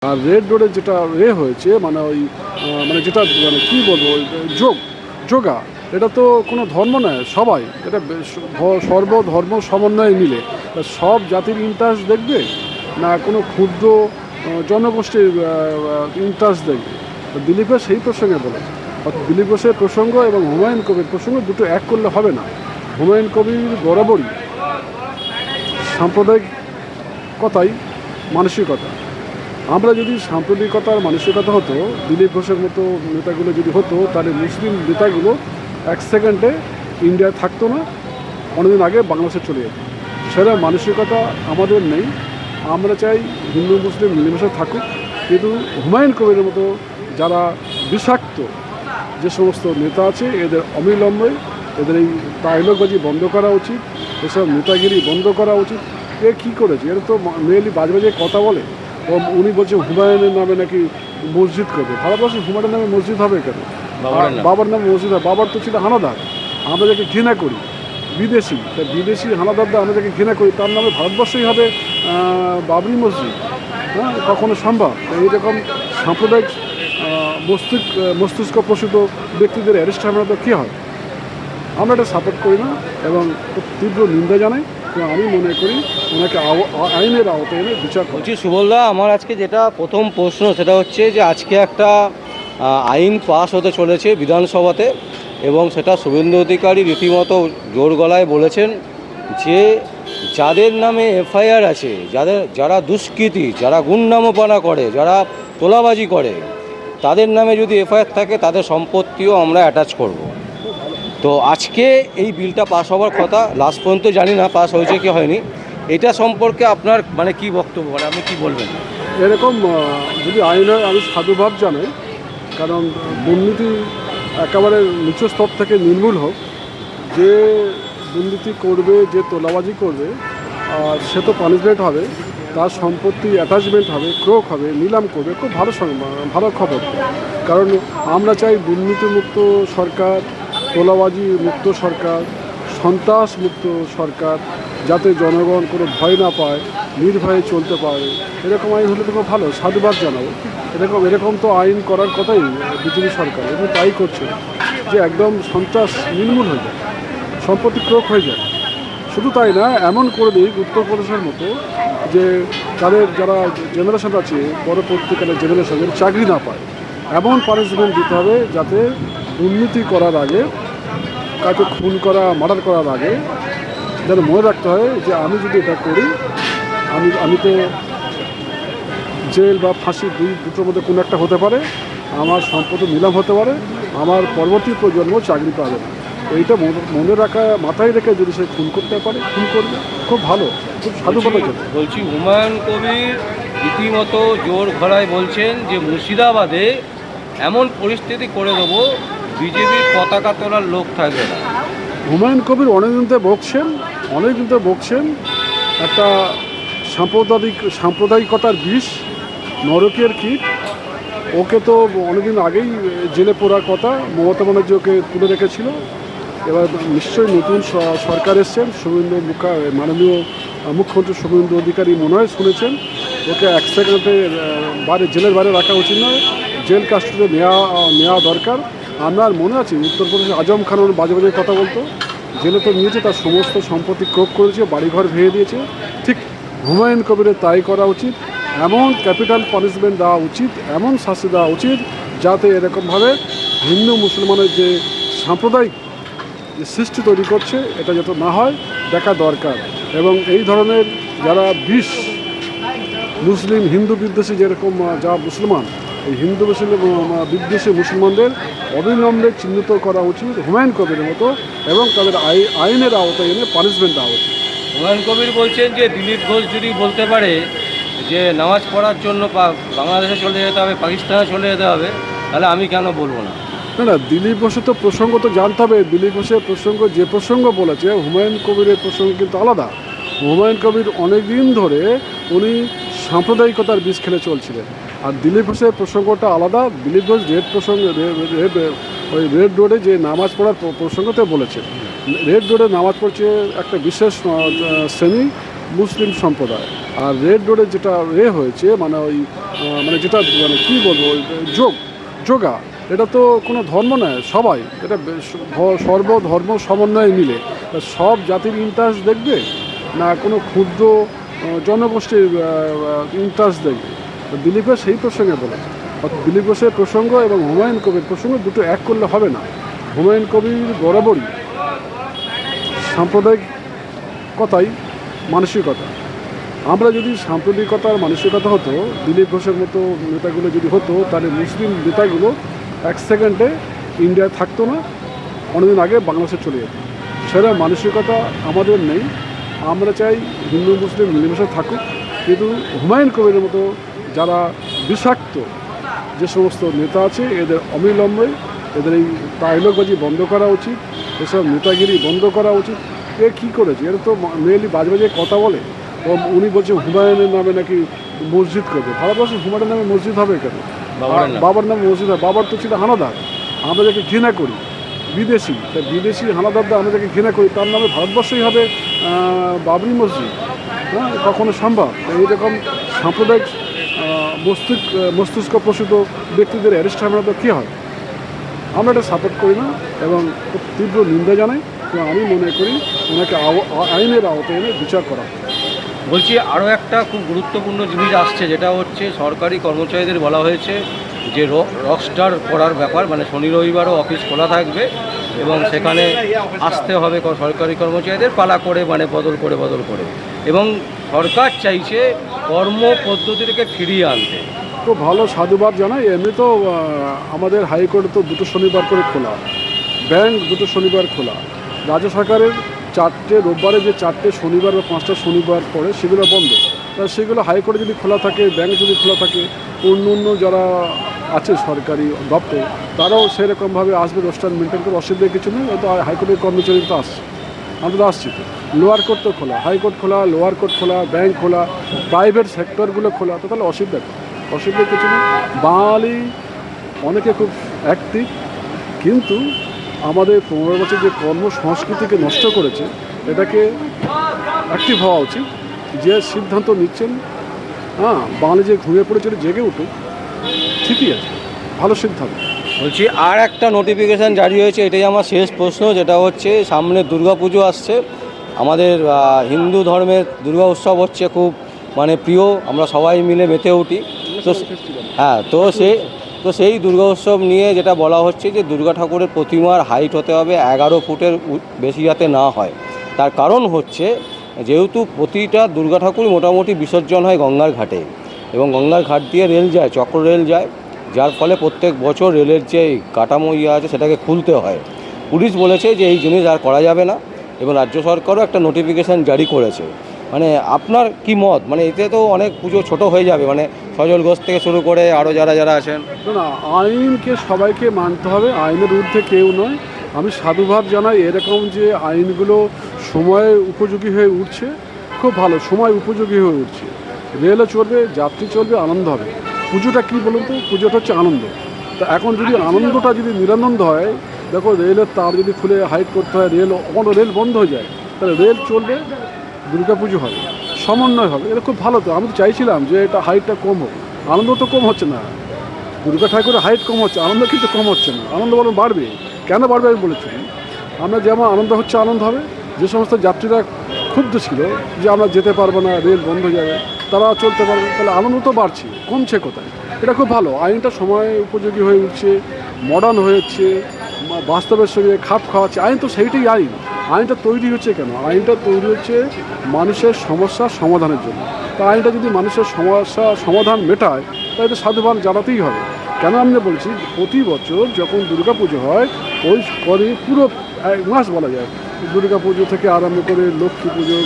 আর red রোডে যেটা হয়েছে মানে ওই মানে যেটা মানে কী বলবো ওই যোগা, এটা তো কোনো ধর্ম নয়, সবাই এটা সর্বধর্ম সমন্বয়ে মিলে তা সব জাতির ইন্টারেস্ট দেখবে না কোনো ক্ষুদ্র জনগোষ্ঠীর ইন্টারেস্ট দেখবে। তো দিলীপ ঘোষ সেই প্রসঙ্গে বলেছে। অর্থাৎ দিলীপ ঘোষের প্রসঙ্গ এবং হুমায়ুন কবির প্রসঙ্গ দুটো এক করলে হবে না। হুমায়ুন কবির বরাবরই সাম্প্রদায়িকতাই মানসিকতা। আমরা যদি সাম্প্রদায়িকতার মানসিকতা হতো, দিলীপ ঘোষের মতো নেতাগুলো যদি হতো, তাহলে মুসলিম নেতাগুলো এক সেকেন্ডে ইন্ডিয়ায় থাকতো না, অনেকদিন আগে বাংলাদেশে চলে যেত। সেটা মানসিকতা আমাদের নেই। আমরা চাই হিন্দু মুসলিম মিলেমিশে থাকুক, কিন্তু হুমায়ুন কবিরের মতো যারা বিষাক্ত যে সমস্ত নেতা আছে, এদের অবিলম্বে এদের এই ডায়লগবাজি বন্ধ করা উচিত, এসব নেতাগিরি বন্ধ করা উচিত। এ কী করেছে? এরা তো মেয়েলি বাজে বাজে কথা বলে। ও উনি বলছে হুমায়ুনের নামে নাকি মসজিদ করবে। ভারতবর্ষে হুমায়ুনের নামে মসজিদ হবে কেন? বাবার নামে মসজিদ হয়। বাবার তো ছিল হানাদার, আমরা যাকে ঘৃণা করি বিদেশি, তা বিদেশি হানাদারদের আমরা যাকে ঘৃণা করি তার নামে ভারতবর্ষেই হবে বাবরি মসজিদ। হ্যাঁ, কখনো সম্ভব? এইরকম সাম্প্রদায়িক মস্তিষ্ক প্রসূত ব্যক্তিদের অ্যারেস্ট হবে না তো কী হয়? আমরা এটা সাপোর্ট করি না এবং খুব তীব্র নিন্দা জানাই। এবং আমি মনে করি ওনাকে আইনের আওতায় এনে বিচার করা। বলছি সুবলদা, আমার আজকে যেটা প্রথম প্রশ্ন সেটা হচ্ছে যে আজকে একটা আইন পাস হতে চলেছে বিধানসভাতে, এবং সেটা শুভেন্দু অধিকারী রীতিমতো জোর গলায় বলেছেন যে যাদের নামে এফআইআর আছে, যারা দুষ্কৃতী, যারা গুন্ডামোপনা করে, যারা তোলাবাজি করে, তাদের নামে যদি এফআইআর থাকে তাদের সম্পত্তিও আমরা অ্যাটাচ করব। তো আজকে এই বিলটা পাস হওয়ার কথা, লাস্ট পর্যন্ত জানি না পাস হয়েছে কি হয়নি। এটা সম্পর্কে আপনার মানে কি বক্তব্য, মানে আপনি কি বলবেন? এরকম যদি আইন হয় আমি সাধুবাদ জানাই, কারণ দুর্নীতি একেবারে নিচু স্তর থেকে নির্মূল হোক। যে দুর্নীতি করবে, যে তোলাবাজি করবে, সে তো পানিশমেন্ট হবে, তার সম্পত্তি অ্যাটাচমেন্ট হবে, ক্রোক হবে, নিলাম করবে। খুব ভালো খবর। কারণ আমরা চাই দুর্নীতিমুক্ত সরকার, তোলাবাজি মুক্ত সরকার, সন্ত্রাস মুক্ত সরকার, যাতে জনগণ কোনো ভয় না পায়, নির্ভয়ে চলতে পারে। এরকম আইন হলে তো খুব ভালো, সাধুবাদ জানাবো। এরকম তো আইন করার কথাই বিজেপি সরকার, এবং তাই করছে যে একদম সন্ত্রাস নির্মূল হয়ে যায়, সম্পত্তি ক্রোক হয়ে যায়। শুধু তাই না, এমন করে দিই উত্তরপ্রদেশের মতো যে তাদের যারা জেনারেশন আছে, পরবর্তীকালে জেনারেশনের চাকরি না পায়, এমন পানিশমেন্ট দিতে হবে যাতে দুর্নীতি করার আগে, কাউকে খুন করা, মার্ডার করার আগে যেন মনে রাখতে হয় যে আমি যদি এটা করি, আমি তো জেল বা ফাঁসি দুটোর মধ্যে কোনো একটা হতে পারে, আমার সম্পদ নিলাম হতে পারে, আমার পরবর্তী প্রজন্ম চাকরি পাবে না। এইটা মনে রাখা, মাথায় রেখে যদি সে খুন করতে পারে, খুন করবে। খুব ভালো, খুব সাধুবাদ জানাই। বলছি হুমায়ুন কবির রীতিমতো জোর গলায় বলছেন যে মুর্শিদাবাদে এমন পরিস্থিতি করে দেবো বিজেপির পতাকা তোলার লোক থাকবে না। হুমায়ুন কবির অনেকদিন ধরে বকছেন একটা সাম্প্রদায়িকতার বিষ, নরকের কীট। ওকে তো অনেকদিন আগেই জেলে পড়ার কথা, মমতা ব্যানার্জি ওকে তুলে রেখেছিল। এবার নিশ্চয়ই নতুন সরকার এসছেন, মাননীয় মুখ্যমন্ত্রী শুভেন্দু অধিকারী মনে হয় শুনেছেন, ওকে এক সেকেন্ডে জেলের বাইরে রাখা উচিত নয়, জেল কাস্টডিতে নেওয়া দরকার। আমার মনে আছে উত্তরপ্রদেশে আজম খান বাজে বাজে কথা বলতো, জেলে তো নিয়েছে, তার সমস্ত সম্পত্তি ক্রোক করেছে, বাড়িঘর ভেঙে দিয়েছে। ঠিক হুমায়ুন কবিরের তাই করা উচিত। এমন ক্যাপিটাল পানিশমেন্ট দেওয়া উচিত, এমন শাস্তি দেওয়া উচিত যাতে এরকমভাবে হিন্দু মুসলমানের যে সাম্প্রদায়িক যে সৃষ্টি তৈরি করছে, এটা যাতে না হয় দেখা দরকার। এবং এই ধরনের যারা মুসলিম হিন্দু বিদ্বেষী, যেরকম যা মুসলমান, এই হিন্দু বিদ্বেষী মুসলমানদের অবিলম্বে চিহ্নিত করা উচিত হুমায়ুন কবিরের মতো, এবং তাদের আইনের আওতায় এনে পানিশমেন্ট দেওয়া উচিত। হুমায়ুন কবির বলছেন যে দিলীপ ঘোষ যদি বলতে পারে যে নামাজ পড়ার জন্য বাংলাদেশে চলে যেতে হবে, পাকিস্তানে চলে যেতে হবে, তাহলে আমি কেন বলবো না? না, দিলীপ ঘোষের তো প্রসঙ্গ তো জানতে হবে। দিলীপ ঘোষের প্রসঙ্গ, যে প্রসঙ্গ বলেছে, হুমায়ুন কবিরের প্রসঙ্গ কিন্তু আলাদা। হুমায়ুন কবির অনেক দিন ধরে উনি সাম্প্রদায়িকতার বীজ খেলে চলছিলেন, আর দিলীপ ঘোষের প্রসঙ্গটা আলাদা। দিলীপ ঘোষ ওই রেড রোডে যে নামাজ পড়ার প্রসঙ্গতে বলেছে। রেড রোডে নামাজ পড়ছে একটা বিশেষ শ্রেণী, মুসলিম সম্প্রদায়। আর রেড রোডে যেটা হয়েছে মানে ওই মানে যেটা মানে কী বলবো ওই যোগা, এটা তো কোনো ধর্ম নয়, সবাই এটা সর্বধর্ম সমন্বয়ে মিলে সব জাতির ইন্টারেস্ট দেখবে না কোনো ক্ষুদ্র জনগোষ্ঠীর ইন্টারেস্ট দেখবে। দিলীপ ঘোষ সেই প্রসঙ্গে বলেছে। দিলীপ ঘোষের প্রসঙ্গ এবং হুমায়ুন কবির প্রসঙ্গ দুটো এক করলে হবে না। হুমায়ুন কবির বরাবরই সাম্প্রদায়িকতাই মানসিকতা। আমরা যদি সাম্প্রদায়িকতার মানসিকতা হতো, দিলীপ ঘোষের মতো নেতাগুলো যদি হতো, তাহলে মুসলিম নেতাগুলো এক সেকেন্ডে ইন্ডিয়ায় থাকতো না, অনেকদিন আগে বাংলাদেশে চলে যেত। সেটা মানসিকতা আমাদের নেই। আমরা চাই হিন্দু মুসলিম মিলেমিশে থাকুক, কিন্তু হুমায়ুন কবিরের মতো যারা বিষাক্ত যে সমস্ত নেতা আছে, এদের অবিলম্বে এদের এই ডায়লগবাজি বন্ধ করা উচিত, এসব নেতাগিরি বন্ধ করা উচিত। এ কী করেছে? এরা তো মেয়েলি বাজে বাজে কথা বলে। ও উনি বলছে হুমায়ুনের নামে নাকি মসজিদ করবে। ভারতবর্ষে হুমায়ুনের নামে মসজিদ হবে কেন? বাবার নামে মসজিদ হয়। বাবার তো ছিল হানাদার, আমরা যাকে ঘৃণা করি, বিদেশি। তাই বিদেশি হানাদারদের আমরা যাকে ঘৃণা করি, তার নামে ভারতবর্ষেই হবে বাবরি মসজিদ? হ্যাঁ, কখনো সম্ভব? এইরকম সাম্প্রদায়িক মস্তিষ্ক প্রসূত ব্যক্তিদের অ্যারেস্ট হবে না তো কী হয়? আমরা এটা সাপোর্ট করি না এবং খুব তীব্র নিন্দা জানাই। এবং আমি মনে করি ওনাকে আইনের আওতায় এনে বিচার করা। বলছি আরও একটা খুব গুরুত্বপূর্ণ জিনিস আসছে, যেটা হচ্ছে সরকারি কর্মচারীদের বলা হয়েছে যে রকস্টার করার ব্যাপার, মানে শনি রবিবারও অফিস খোলা থাকবে এবং সেখানে আসতে হবে সরকারি কর্মচারীদের পালা করে, মানে বদল করে এবং সরকার চাইছে কর্ম পদ্ধতিটাকে ফিরিয়ে আনতে। খুব ভালো, সাধুবাদ জানাই। এমনি তো আমাদের হাইকোর্ট তো দুটো শনিবার করে খোলা, ব্যাংক দুটো শনিবার খোলা, রাজ্য সরকারের 4টে রোববারে যে 4টে শনিবার বা 5টা শনিবার পড়ে সেগুলো বন্ধ। তা সেগুলো হাইকোর্টে যদি খোলা থাকে, ব্যাংক যদি খোলা থাকে, অন্য যারা আছে সরকারি দপ্তর তারাও সেরকমভাবে আসবে, রোস্টার মেনটেন করে, অসুবিধা কিছু নেই। হয়তো হাইকোর্টের কর্মচারী তো আসছে, আমরা তো আসছি তো। লোয়ার কোর্ট তো খোলা, হাইকোর্ট খোলা, লোয়ার কোর্ট খোলা, ব্যাংক খোলা, প্রাইভেট সেক্টরগুলো খোলা, তো তাহলে অসুবিধা কিছু নেই। বাঙালি অনেকে খুব অ্যাক্টিভ, কিন্তু আমাদের 15 বছর যে কর্মসংস্কৃতিকে নষ্ট করেছে, এটাকে অ্যাক্টিভ হওয়া উচিত। যে সিদ্ধান্ত নিচ্ছেন, হ্যাঁ, বাঙালি যে ঘুমিয়ে পড়েছিল জেগে উঠুক, ঠিকই আছে, ভালো সিদ্ধান্ত। বলছি আর একটা নোটিফিকেশান জারি হয়েছে, এটাই আমার শেষ প্রশ্ন, যেটা হচ্ছে সামনে দুর্গাপুজো আসছে। আমাদের হিন্দু ধর্মের দুর্গা উৎসব হচ্ছে খুব মানে প্রিয়, আমরা সবাই মিলে মেতে উঠি। তো হ্যাঁ, তো সেই দুর্গা উৎসব নিয়ে যেটা বলা হচ্ছে যে দুর্গা ঠাকুরের প্রতিমার হাইট হতে হবে 11 ফুটের বেশি যাতে না হয়। তার কারণ হচ্ছে যেহেতু প্রতিটা দুর্গা ঠাকুর মোটামুটি বিসর্জন হয় গঙ্গার ঘাটে, এবং গঙ্গার ঘাট দিয়ে রেল যায়, চক্র রেল যায়, যার ফলে প্রত্যেক বছর রেলের যে কাঠামো আছে সেটাকে খুলতে হয়। পুলিশ বলেছে যে এই জিনিস আর করা যাবে না, এবং রাজ্য সরকারও একটা নোটিফিকেশান জারি করেছে। মানে আপনার কি মত? মানে এতে তো অনেক পুজো ছোট হয়ে যাবে, মানে সজল ঘোষ থেকে শুরু করে আরও যারা আছেন। না, আইনকে সবাইকে মানতে হবে, আইনের ঊর্ধ্বে কেউ নয়। আমি সাধুবাদ জানাই এরকম যে আইনগুলো সময় উপযোগী হয়ে উঠছে, খুব ভালো, সময় উপযোগী হয়ে উঠছে। রেলও চলবে, যাত্রী চলবে, আনন্দ হবে। পুজোটা কী বলুন তো? পুজোটা হচ্ছে আনন্দ। তা এখন যদি আনন্দটা যদি নিরানন্দ হয়, দেখো রেলের তার যদি খুলে হাইট করতে হয়, রেল বন্ধ হয়ে যায়, তাহলে রেল চলবে, দুর্গা পুজো হবে, সমন্বয় হবে, এটা খুব ভালো। তো আমি তো চাইছিলাম যে এটা হাইটটা কম হোক, আনন্দ তো কম হচ্ছে না। দুর্গা ঠাকুরের হাইট কম হচ্ছে, আনন্দ কিন্তু কম হচ্ছে না। আনন্দ বরং বাড়বে। কেন বাড়বে আমি বলেছি, আমরা যেমন আনন্দ হচ্ছে আনন্দ হবে। যে সমস্ত যাত্রীরা ক্ষুব্ধ ছিল যে আমরা যেতে পারবো না, রেল বন্ধ হয়ে যাবে, তারা চলতে পারবে, তাহলে আনন্দ তো বাড়ছে, কমছে কোথায়? এটা খুব ভালো। আইনটা সময় উপযোগী হয়ে উঠছে, মডার্ন হয়েছে, বাস্তবের সঙ্গে খাপ খাওয়াচ্ছে। আইন তো সেইটাই আইন। আইনটা তৈরি হচ্ছে কেন? আইনটা তৈরি হচ্ছে মানুষের সমস্যার সমাধানের জন্য। তা আইনটা যদি মানুষের সমস্যা সমাধান মেটায়, তাই তো সাধুবাদ জানাতেই হবে। কেন আমি বলছি, প্রতি বছর যখন দুর্গা পুজো হয়, ওই পরে পুরো 1 মাস বলা যায়, দুর্গা পুজো থেকে আরম্ভ করে লক্ষ্মী পুজো,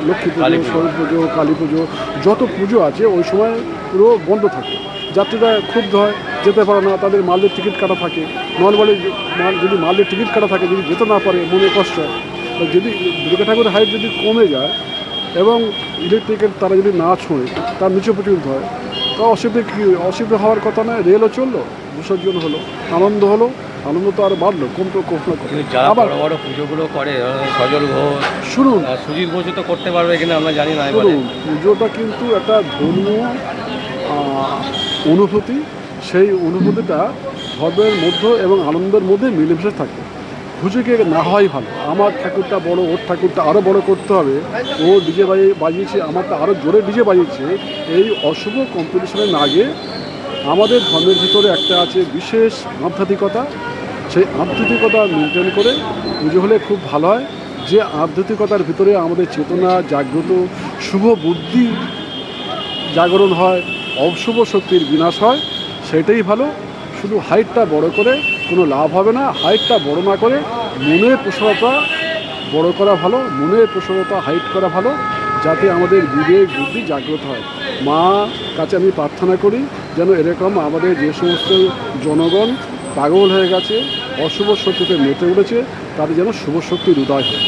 লক্ষ্মী পুজো, সরস্বতী পুজো, কালী পুজো, যত পুজো আছে ওই সময় পুরো বন্ধ থাকে। যাত্রীরা ক্ষুব্ধ হয়, যেতে পারে না, তাদের মালের টিকিট কাটা থাকে। নর্মালি যদি মালের টিকিট কাটা থাকে, যদি যেতে না পারে, মনে কষ্ট হয়। যদি দুর্গা ঠাকুরের হাইট যদি কমে যায় এবং ইলেকট্রিকের তারা যদি না ছোঁয়ে, তার নিচে পর্যন্ত হয়, তা অসুবিধা হওয়ার কথা নয়। রেলও চললো, বিসর্জন হলো, আনন্দ হলো, আনন্দ তো আর বাড়লো, কমতো কখনো কিন্তু যারা আবার বড় বড় পুজোগুলো করে সজল ঘোষ, শুনুন সুজিত ঘোষও তো করতে পারবে কিনা আমরা জানি না এবারে। শুনুন, পুজোটা কিন্তু একটা ধর্মীয় অনুভূতি। সেই অনুভূতিটা ধর্মের মধ্যে এবং আনন্দের মধ্যে মিলেমিশে থাকে। পুজোকে না হওয়াই ভালো। আমার ঠাকুরটা বড়, ওর ঠাকুরটা আরও বড় করতে হবে, ও ডিজে বাজিয়েছে, আমারটা আরও জোরে ডিজে বাজিয়েছে, এই অশুভ কম্পিটিশনে না গিয়ে আমাদের ধর্মের ভিতরে একটা আছে বিশেষ আধ্যাত্মিকতা। সেই আধ্যাত্মিকতা মেনটেন করে পুজো হলে খুব ভালো হয়। যে আধ্যাত্মিকতার ভিতরে আমাদের চেতনা জাগ্রত, শুভ বুদ্ধি জাগরণ হয়, অশুভ শক্তির বিনাশ হয়, সেটাই ভালো। শুধু হাইটটা বড় করে কোনো লাভ হবে না। হাইটটা বড় না করে মনের প্রসারতা বড় করা ভালো, মনের প্রসারতা হাইট করা ভালো, যাতে আমাদের বিবেক বুদ্ধি জাগ্রত হয়। মা কাছে আমি প্রার্থনা করি যেন এরকম আমাদের যে সমস্ত জনগণ পাগল হয়ে গেছে, অশুভ শক্তিতে মেতে উঠেছে, তাদের যেন শুভ শক্তির উদয় হয়।